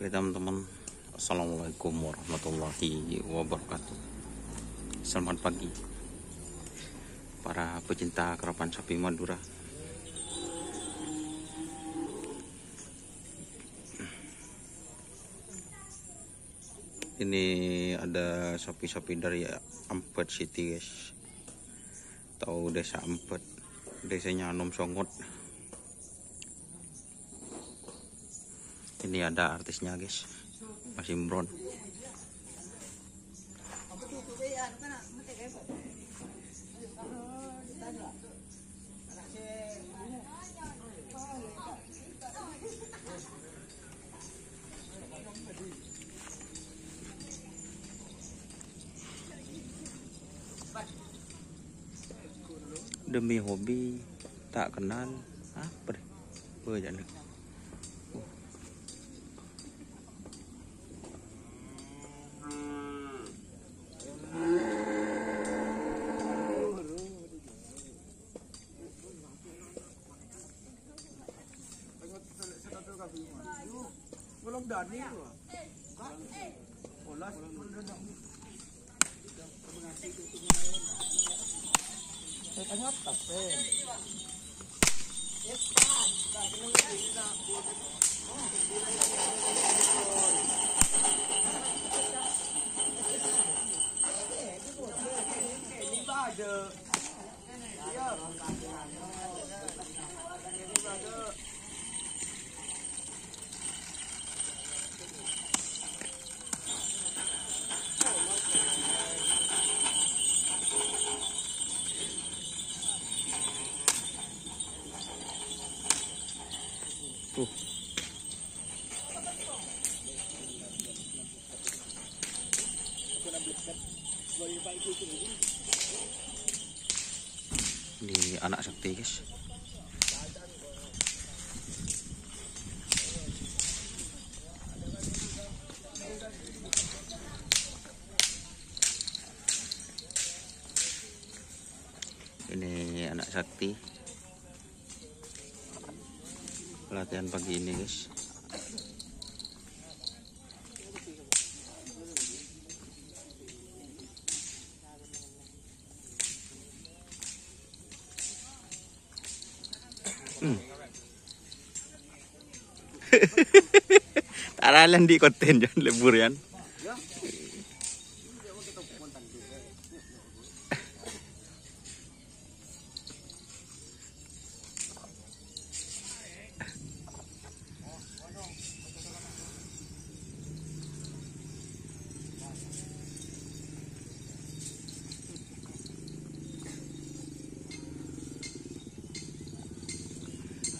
Oke teman-teman, assalamualaikum warahmatullahi wabarakatuh. Selamat pagi para pecinta karapan sapi Madura. Ini ada sapi-sapi dari Ampet City guys, atau desa Ampet, desanya Anom Songot. Ini ada artisnya guys, Mas Imron. Demi hobi tak kenal apa deh, jangan. Di anak sakti guys. Ini anak sakti pelatihan pagi ini guys. Taralan di konten jangan lebur yan.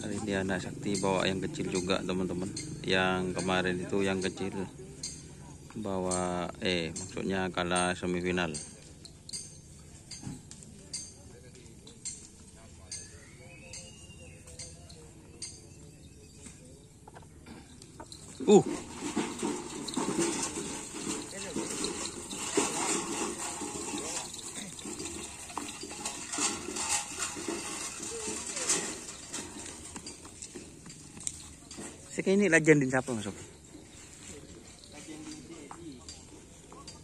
Hari ini anak sakti bawa yang kecil juga teman-teman. Yang kemarin itu yang kecil bawa maksudnya kalah semifinal. Sekarang ini lajan din siapa masuk?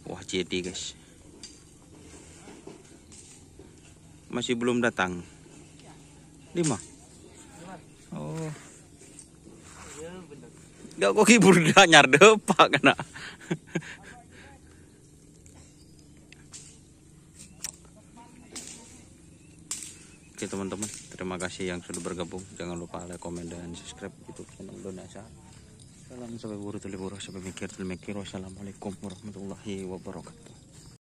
Wah, jadi guys. Masih belum datang. 5. Oh. Gak kok hibur nyar depak kena. Oke teman-teman, terima kasih yang sudah bergabung. Jangan lupa like, komen, dan subscribe YouTube channel Donasa. Salam sampai buru tuli buru, sampai mikir tuli mikir. Wassalamualaikum warahmatullahi wabarakatuh.